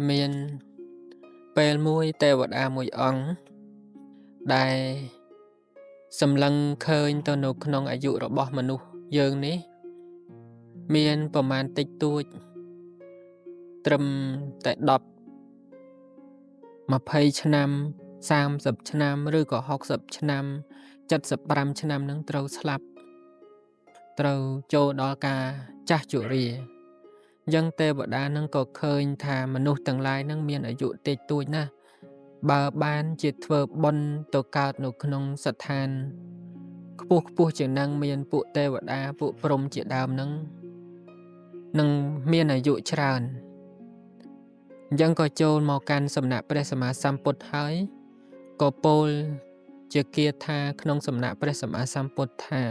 មានពេលមួយទេវតាមួយអង្គដែលសម្លឹងឃើញទៅនៅក្នុងអាយុរបស់មនុស្សយើងនេះមានប្រមាណតិចតួចត្រឹមតែ10 20ឆ្នាំ30ឆ្នាំឬក៏60ឆ្នាំ75ឆ្នាំនឹងត្រូវស្លាប់ត្រូវចូលដល់ការចាស់ជរាអញ្ចឹងទេវតានឹងក៏ឃើញថាមនុស្សទាំងឡាយនឹងមានអាយុតិចតួចណាស់បើបានជាធ្វើបុណ្យទៅកើតនៅក្នុងស្ថានខ្ពស់ជាងនឹងមានពួកទេវតាពួកព្រហ្មជាដើមនឹងមានអាយុច្រើនអញ្ចឹងក៏ចូលមកកាន់សំណាក់ព្រះសម្មាសម្ពុទ្ធហើយក៏ពោលជាគាថាក្នុងសំណាក់ព្រះសម្មាសម្ពុទ្ធថា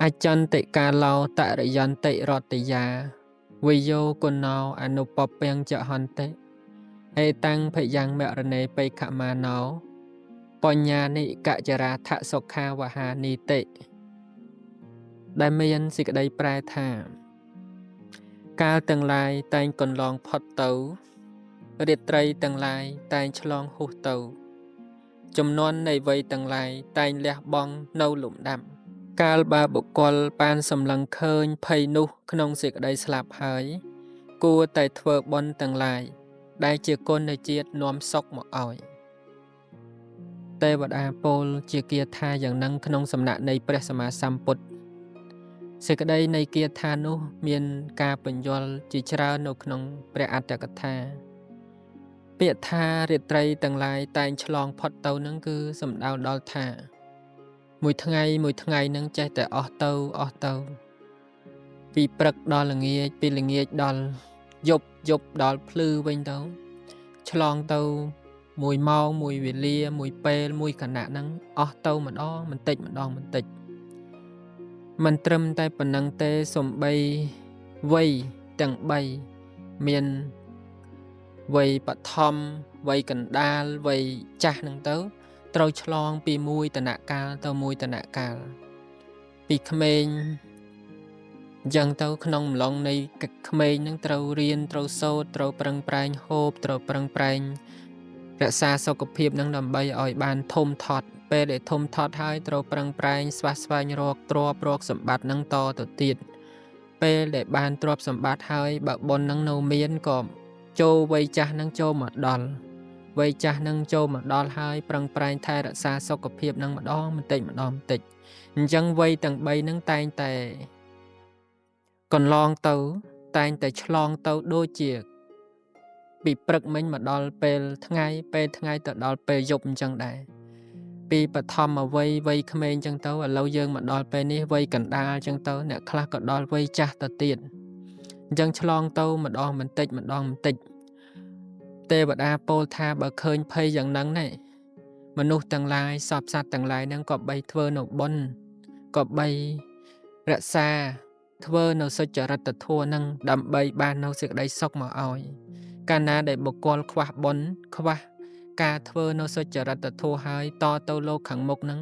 អចន្តិកាឡោតរិយន្តិរតយាវិយោគុណោអនុពពាំងចហន្តិអេតាំងភយ៉ាងមរណេបេខមាណោបញ្ញានិកចរាថសុខាវហានីតិដែលមានសេចក្តីប្រែថាកាលទាំងឡាយតែងកន្លងផុតទៅរាត្រីទាំងឡាយតែងឆ្លងហួសទៅចំនួននៃវ័យទាំងឡាយតែងលះបង់នៅលំដាប់កាលបើបុគ្គលបានសម្លឹងឃើញភ័យនោះក្នុងសេចក្តីស្លាប់ហើយគួរតែធ្វើបុណ្យទាំងឡាយដែលជាគុណជាតិនាំសុខមកឲ្យទេវតាពោលជាគាថាយ៉ាងនឹងក្នុងសំណាក់នៃព្រះសម្មាសម្ពុទ្ធសេចក្តីនៃគាថានោះមានការបញ្យល់ជាច្រើននៅក្នុងព្រះអត្តកថាពាក្យថារាត្រីទាំងឡាយតែងឆ្លងផុតទៅនឹងគឺសំដៅដល់ថាមួយថ្ងៃនឹងចេះតែអស់ទៅពីព្រឹកដល់ល្ងាចពីល្ងាចដល់យប់ដល់ភ្លឺវិញទៅឆ្លងទៅមួយម៉ោងមួយវេលាមួយពេលមួយគណៈហ្នឹងអស់ទៅម្ដងបន្តិចមិនត្រឹមតែប៉ុណ្ណឹងទេសំបីវ័យទាំង3មានវ័យបឋមវ័យកណ្ដាលវ័យចាស់ហ្នឹងទៅត្រូវឆ្លងពីមួយតនកាលទៅមួយតនកាលពីក្មេងអញ្ចឹងទៅក្នុងម្លងនៃក្មេងហ្នឹងត្រូវរៀនត្រូវសូត្រត្រូវប្រឹងប្រែងហូបត្រូវប្រឹងប្រែងរក្សាសុខភាពនឹងដើម្បីឲ្យបានធំធាត់ពេលដែលធំធាត់ហើយត្រូវប្រឹងប្រែងស្វះស្វែងរកទ្រព្យរកសម្បត្តិនឹងតទៅទៀតពេលដែលបានទ្រព្យសម្បត្តិហើយបើបុណ្យនឹងនៅមានក៏ចូលវ័យចាស់នឹងចូលមកដល់វ័យចាស់នឹងចូលមកដល់ហើយប្រឹងប្រែងថែរក្សាសុខភាពនឹងម្ដងបន្តិចអញ្ចឹងវ័យទាំង3នឹងតែងតែកន្លងទៅតែងតែឆ្លងទៅដូចជាពីព្រឹកមិញមកដល់ពេលថ្ងៃទៅដល់ពេលយប់អញ្ចឹងដែរពីបឋមវ័យវ័យក្មេងអញ្ចឹងទៅឥឡូវយើងមកដល់ពេលនេះវ័យកណ្ដាលអញ្ចឹងទៅអ្នកខ្លះក៏ដល់វ័យចាស់ទៅទៀតអញ្ចឹងឆ្លងទៅម្ដងបន្តិចទេវតាពោលថាបើឃើញភ័យយ៉ាងហ្នឹងណាមនុស្សទាំងឡាយសពសត្វទាំងឡាយហ្នឹងក៏បីធ្វើនៅបុណ្យក៏បីរក្សាធ្វើនៅសុចរិតធម៌ហ្នឹងដើម្បីបាននៅសេចក្តីសុខមកឲ្យកាលណាដែលបុគ្គលខ្វះបុណ្យខ្វះការធ្វើនៅសុចរិតធម៌ហើយតទៅលោកខាងមុខហ្នឹង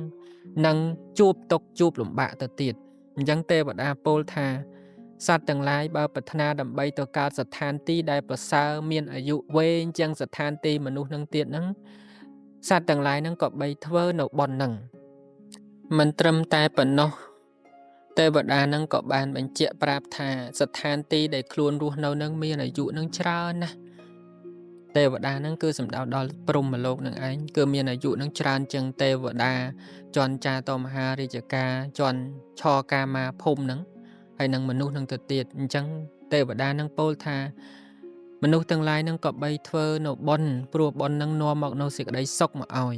នឹងជួបទុក្ខជួបលំបាកទៅទៀតអញ្ចឹងទេវតាពោលថាសត្វទាំងឡាយបើប្រាថ្នាដើម្បីទៅកើតស្ថានទីដែលប្រសើរមានអាយុវែងជាងស្ថានទីមនុស្សនឹងទៀតហ្នឹងសត្វទាំងឡាយហ្នឹងក៏បីធ្វើនៅបុណ្យហ្នឹងមិនត្រឹមតែប៉ុណ្ណោះទេវតានឹងក៏បានបញ្ជាក់ប្រាប់ថាស្ថានទីដែលខ្លួនរស់នៅនឹងមានអាយុនឹងច្រើនណាស់ទេវតានឹងគឺសំដៅដល់ព្រហ្មលោកនឹងឯងគឺមានអាយុនឹងច្រើនជាងទេវតាជន់ចាតមហារាជការជន់ឆកាមាភូមិនឹងហើយនឹងមនុស្សនឹងទៅទៀតអញ្ចឹងទេវតានឹងពោលថាមនុស្សទាំងឡាយនឹងក៏បីធ្វើនៅបុណ្យព្រោះបុណ្យនឹងនាំមកនៅសេចក្តីសុខមកឲ្យ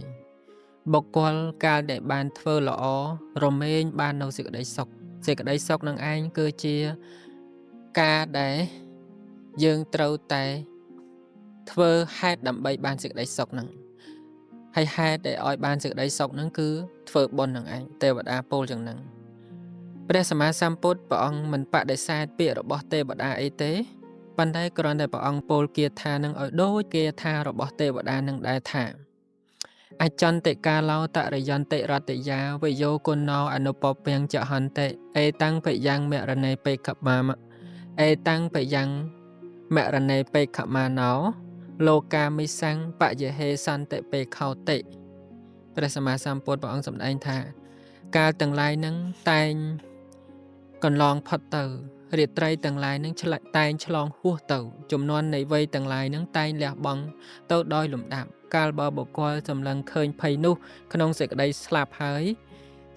បុគ្គលកាលដែលបានធ្វើល្អរមែងបាននៅសេចក្តីសុខនឹងឯងគឺជាការដែលយើងត្រូវតែធ្វើហេតុដើម្បីបានសេចក្តីសុខនឹងហើយហេតុដែលឲ្យបានសេចក្តីសុខនឹងគឺធ្វើបុណ្យនឹងឯងទេវតាពោលយ៉ាងហ្នឹងព្រះសម្មាសម្ពុទ្ធព្រះអង្គមិនបដិសេធពាក្យរបស់ទេវតាអីទេប៉ុន្តែគ្រាន់តែព្រះអង្គពោលគាថានឹងឲ្យដូចគាថារបស់ទេវតានឹងដែរថាអចន្តិកាឡោតរិយន្តិរតយាវយោគុណោអនុពពាំងចហន្តិអេតាំងភយ៉ាងមរណេបេខមាអេតាំងភយ៉ាងម មរណេបេខមាណោលោកាមិសੰបយហេសន្តិបេខោតិព្រះសម្មាសម្ពុទ្ធព្រះអង្គសម្ដែងថាកាលទាំងឡាយនឹងតែងកន្លងផុតទៅរាត្រីទាំងឡាយនឹងតែងឆ្លងហួសទៅចំនួននៃវ័យទាំងឡាយនឹងតែងលះបង់ទៅដោយលំដាប់កាលបើបុគ្គលសម្លឹងឃើញភ័យនោះក្នុងសេចក្តីស្លាប់ហើយ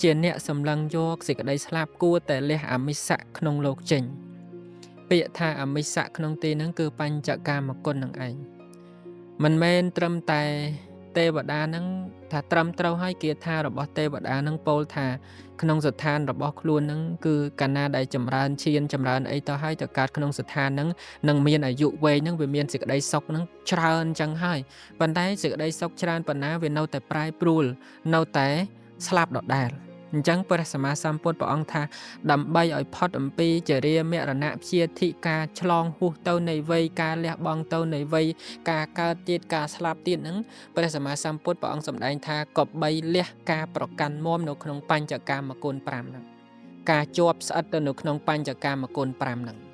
ជាអ្នកសម្លឹងយកសេចក្តីស្លាប់គួរតែលះអមិស្សៈក្នុងលោកចេញពាក្យថាអមិស្សៈក្នុងទីហ្នឹងគឺបញ្ចកាមគុណនឹងឯងមិនមែនត្រឹមតែទេវតានឹងថាត្រឹមត្រូវហើយគាថារបស់ទេវតានឹងពោលថាក្នុងស្ថានរបស់ខ្លួននឹងគឺកាលណាដែលចម្រើនឈានចម្រើនអីទៅហើយទៅកើតក្នុងស្ថាននឹងនឹងមានអាយុវែងនឹងវាមានសេចក្តីសុខនឹងច្រើនអញ្ចឹងហើយប៉ុន្តែសេចក្តីសុខច្រើនប៉ុណ្ណាវានៅតែប្រែប្រួលនៅតែស្លាប់ដដែលអញ្ចឹងព្រះសម្មាសម្ពុទ្ធព្រះអង្គថាដើម្បីឲ្យផុតអំពីចរាមរណៈព្យាធិការឆ្លងហួសទៅនៃវ័យការលះបង់ទៅនៃវ័យការកើតទៀតការស្លាប់ទៀតហ្នឹងព្រះសម្មាសម្ពុទ្ធព្រះអង្គសម្ដែងថាក៏បីលះការប្រកាន់មមនៅក្នុងបញ្ចកាមគុណ5ហ្នឹងការជាប់ស្អិតទៅនៅក្នុងបញ្ចកាមគុណ5ហ្នឹង